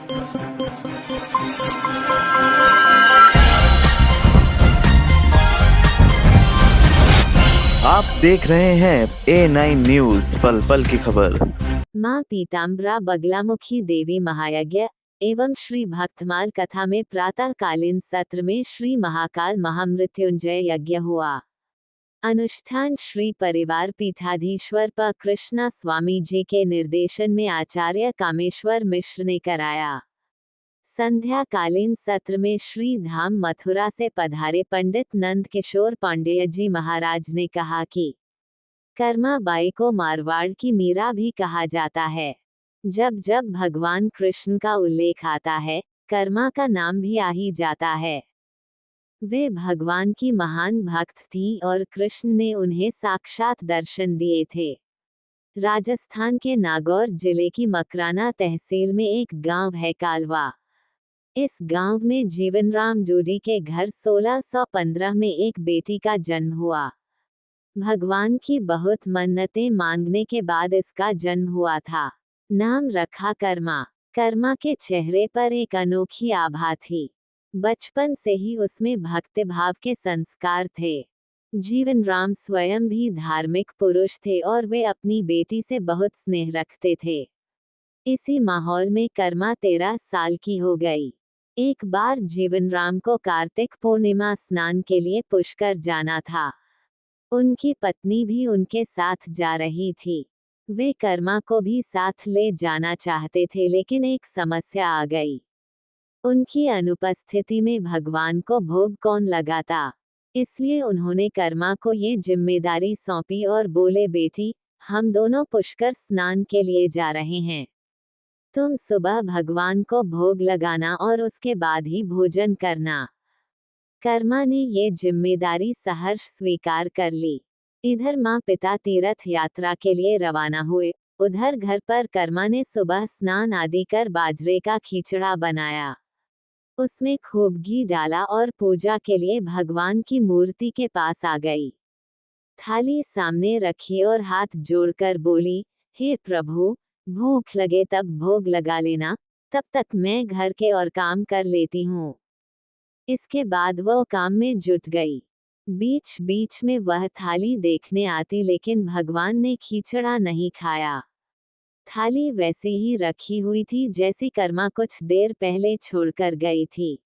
आप देख रहे हैं A9 न्यूज़, पल पल की खबर। मां पीताम्बरा बगलामुखी देवी महायज्ञ एवं श्री भक्तमाल कथा में प्रातःकालीन सत्र में श्री महाकाल महामृत्युंजय यज्ञ हुआ। अनुष्ठान श्री परिवार पीठाधीश्वर प कृष्णा स्वामी जी के निर्देशन में आचार्य कामेश्वर मिश्र ने कराया। संध्या कालीन सत्र में श्री धाम मथुरा से पधारे पंडित नंद किशोर पांडेय जी महाराज ने कहा कि कर्मा बाई को मारवाड़ की मीरा भी कहा जाता है। जब जब भगवान कृष्ण का उल्लेख आता है, कर्मा का नाम भी आ ही जाता है। वे भगवान की महान भक्त थीं और कृष्ण ने उन्हें साक्षात दर्शन दिए थे। राजस्थान के नागौर जिले की मकराना तहसील में एक गांव है कालवा। इस गांव में जीवनराम डूडी के घर 1615 में एक बेटी का जन्म हुआ। भगवान की बहुत मन्नतें मांगने के बाद इसका जन्म हुआ था। नाम रखा कर्मा। कर्मा के चेहरे पर एक अनोखी आभा थी। बचपन से ही उसमें भक्तिभाव के संस्कार थे। जीवनराम स्वयं भी धार्मिक पुरुष थे और वे अपनी बेटी से बहुत स्नेह रखते थे। इसी माहौल में कर्मा 13 साल की हो गई। एक बार जीवनराम को कार्तिक पूर्णिमा स्नान के लिए पुष्कर जाना था। उनकी पत्नी भी उनके साथ जा रही थी। वे कर्मा को भी साथ ले जाना चाहते थे, लेकिन एक समस्या आ गई। उनकी अनुपस्थिति में भगवान को भोग कौन लगाता। इसलिए उन्होंने कर्मा को ये जिम्मेदारी सौंपी और बोले, बेटी, हम दोनों पुष्कर स्नान के लिए जा रहे हैं। तुम सुबह भगवान को भोग लगाना और उसके बाद ही भोजन करना। कर्मा ने ये जिम्मेदारी सहर्ष स्वीकार कर ली। इधर माँ पिता तीर्थ यात्रा के लिए रवाना हुए, उधर घर पर कर्मा ने सुबह स्नान आदि कर बाजरे का खिचड़ा बनाया। उसमें खूब घी डाला और पूजा के लिए भगवान की मूर्ति के पास आ गई। थाली सामने रखी और हाथ जोड़कर बोली, हे प्रभु, भूख लगे तब भोग लगा लेना, तब तक मैं घर के और काम कर लेती हूँ। इसके बाद वह काम में जुट गई। बीच बीच में वह थाली देखने आती, लेकिन भगवान ने खिचड़ा नहीं खाया। थाली वैसे ही रखी हुई थी जैसी कर्मा कुछ देर पहले छोड़कर गई थी।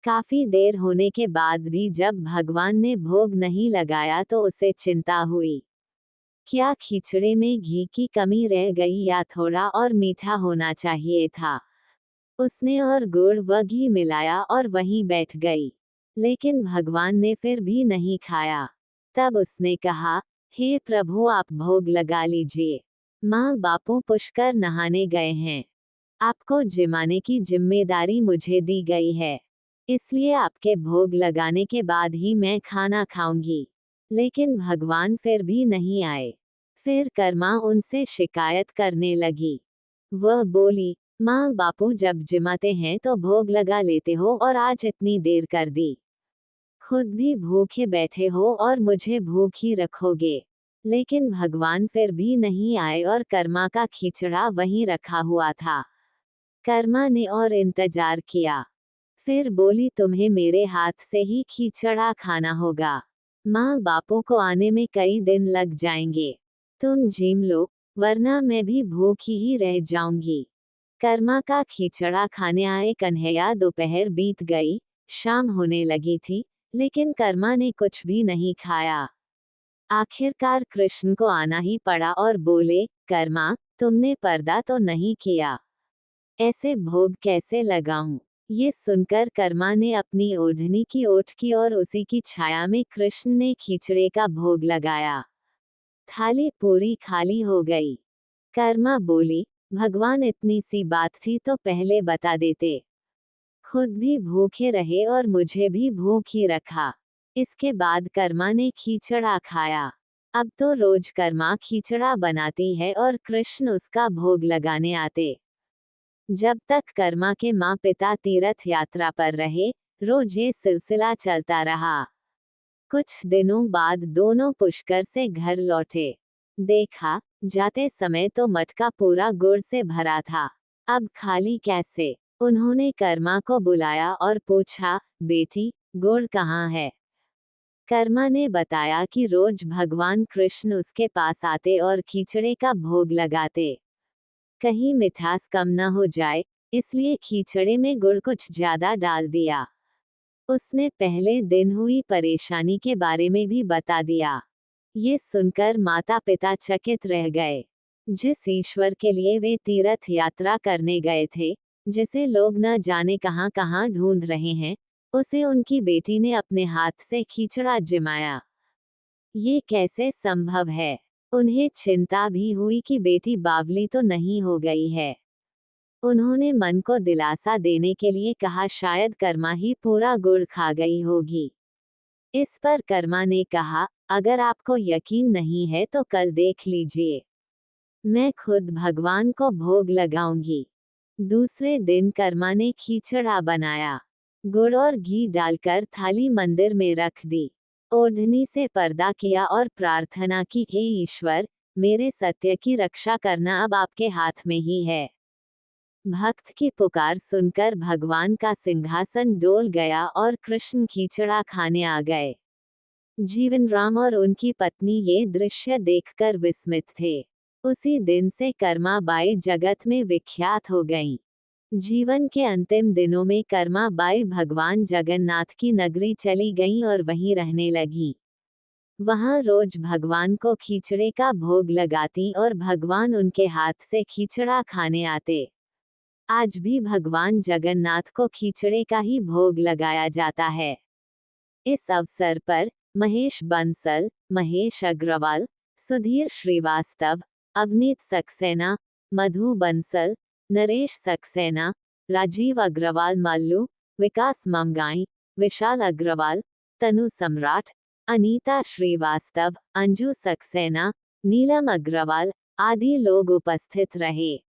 काफी देर होने के बाद भी जब भगवान ने भोग नहीं लगाया तो उसे चिंता हुई। क्या खिचड़े में घी की कमी रह गई या थोड़ा और मीठा होना चाहिए था। उसने और गुड़ व घी मिलाया और वहीं बैठ गई, लेकिन भगवान ने फिर भी नहीं खाया। तब उसने कहा, हे प्रभु, आप भोग लगा लीजिए। माँ बापू पुष्कर नहाने गए हैं। आपको जिमाने की जिम्मेदारी मुझे दी गई है, इसलिए आपके भोग लगाने के बाद ही मैं खाना खाऊंगी। लेकिन भगवान फिर भी नहीं आए। फिर कर्मा उनसे शिकायत करने लगी। वह बोली, माँ बापू जब जिमाते हैं तो भोग लगा लेते हो और आज इतनी देर कर दी। खुद भी भूखे बैठे हो और मुझे भूख ही रखोगे। लेकिन भगवान फिर भी नहीं आए और कर्मा का खिचड़ा वहीं रखा हुआ था। कर्मा ने और इंतजार किया। फिर बोली, तुम्हें मेरे हाथ से ही खिचड़ा खाना होगा। माँ बापू को आने में कई दिन लग जाएंगे। तुम जिम लो, वरना मैं भी भूखी ही रह जाऊंगी। कर्मा का खिचड़ा खाने आए कन्हैया। दोपहर बीत गई, शाम होने लगी थी, लेकिन कर्मा ने कुछ भी नहीं खाया। आखिरकार कृष्ण को आना ही पड़ा और बोले, कर्मा, तुमने पर्दा तो नहीं किया, ऐसे भोग कैसे लगाऊं। ये सुनकर कर्मा ने अपनी ओढ़नी की ओट की और उसी की छाया में कृष्ण ने खिचड़े का भोग लगाया। थाली पूरी खाली हो गई। कर्मा बोली, भगवान, इतनी सी बात थी तो पहले बता देते। खुद भी भूखे रहे और मुझे भी भूख ही रखा। इसके बाद कर्मा ने खिचड़ा खाया। अब तो रोज कर्मा खिचड़ा बनाती है और कृष्ण उसका भोग लगाने आते। जब तक कर्मा के माँ पिता तीर्थ यात्रा पर रहे, रोज ये सिलसिला चलता रहा। कुछ दिनों बाद दोनों पुष्कर से घर लौटे। देखा, जाते समय तो मटका पूरा गुड़ से भरा था। अब खाली कैसे? उन्होंने कर्मा को बुलाया और पूछा, बेटी, गुड़ कहाँ है? कर्मा ने बताया कि रोज भगवान कृष्ण उसके पास आते और खीचड़े का भोग लगाते। कहीं मिठास कम न हो जाए, इसलिए खीचड़े में गुड़ कुछ ज्यादा डाल दिया। उसने पहले दिन हुई परेशानी के बारे में भी बता दिया। ये सुनकर माता पिता चकित रह गए। जिस ईश्वर के लिए वे तीर्थ यात्रा करने गए थे, जिसे लोग न जाने कहां कहां ढूंढ रहे हैं, उसे उनकी बेटी ने अपने हाथ से खींचड़ा जिमाया। ये कैसे संभव है? उन्हें चिंता भी हुई कि बेटी बावली तो नहीं हो गई है। उन्होंने मन को दिलासा देने के लिए कहा, शायद कर्मा ही पूरा गुड़ खा गई होगी। इस पर कर्मा ने कहा, अगर आपको यकीन नहीं है तो कल देख लीजिए, मैं खुद भगवान को भोग लगाऊंगी। दूसरे दिन कर्मा ने खीचड़ा बनाया, गुड़ और घी डालकर थाली मंदिर में रख दी, ओढ़नी से पर्दा किया और प्रार्थना की, हे ईश्वर, मेरे सत्य की रक्षा करना अब आपके हाथ में ही है। भक्त की पुकार सुनकर भगवान का सिंहासन डोल गया और कृष्ण खीचड़ा खाने आ गए। जीवन राम और उनकी पत्नी ये दृश्य देखकर विस्मित थे। उसी दिन से कर्मा बाई जगत में विख्यात हो गईं। जीवन के अंतिम दिनों में कर्मा बाई भगवान जगन्नाथ की नगरी चली गईं और वहीं रहने लगीं। वहां रोज भगवान को खीचड़े का भोग लगाती और भगवान उनके हाथ से खीचड़ा खाने आते। आज भी भगवान जगन्नाथ को खीचड़े का ही भोग लगाया जाता है। इस अवसर पर महेश बंसल, महेश अग्रवाल, सुधीर श्रीवास्तव, अवनीत सक्सेना, मधु बंसल, नरेश सक्सेना, राजीव अग्रवाल मल्लू, विकास ममगाई, विशाल अग्रवाल, तनु सम्राट, अनीता श्रीवास्तव, अंजू सक्सेना, नीलम अग्रवाल आदि लोग उपस्थित रहे।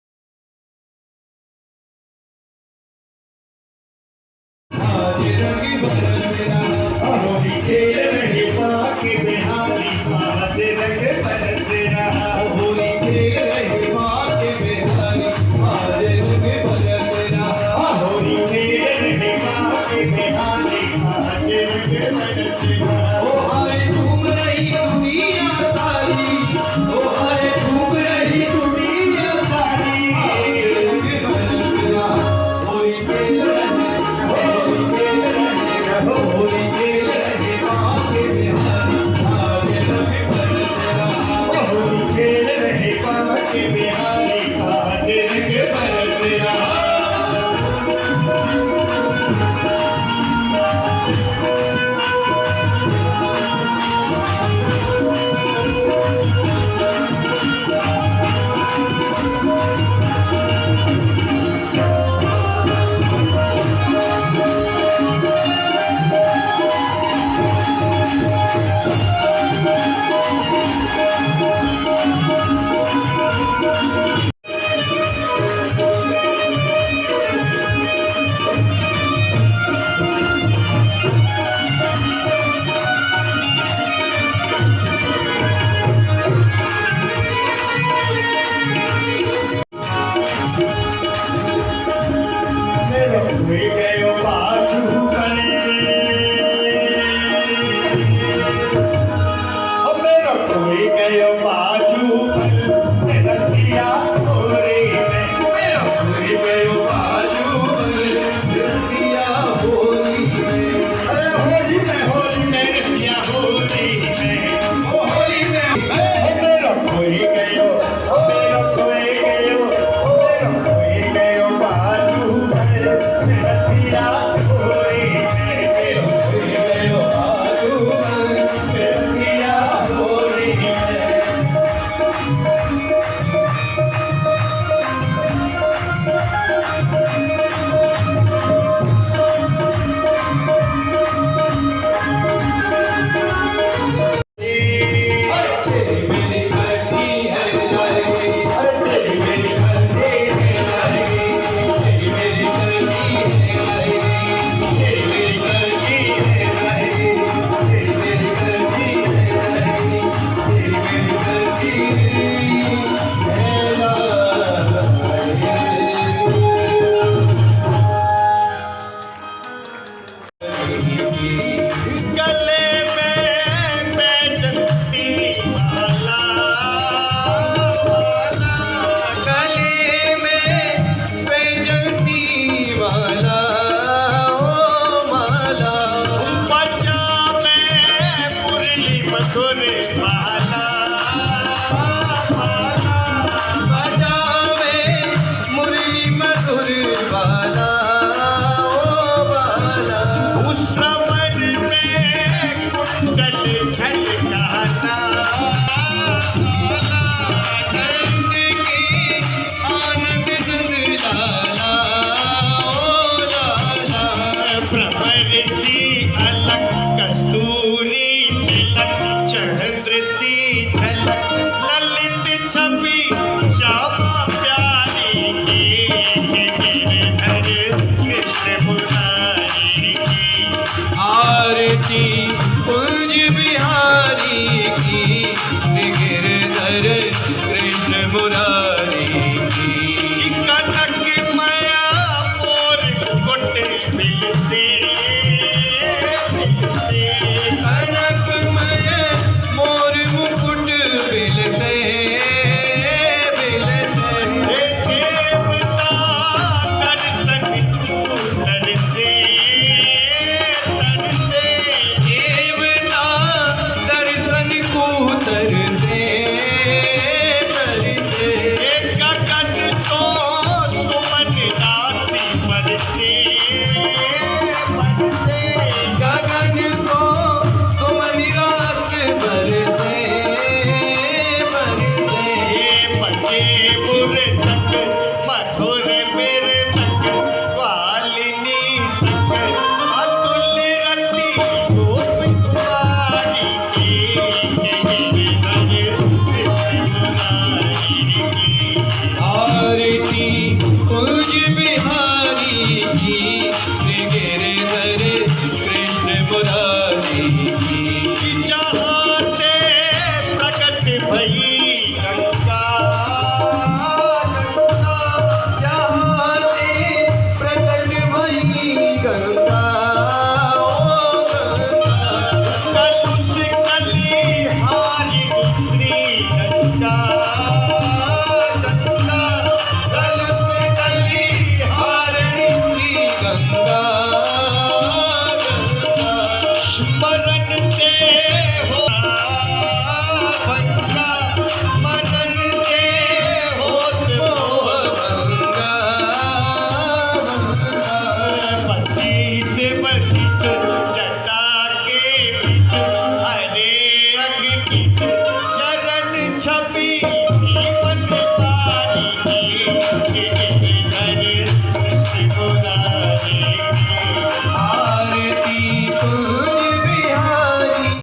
के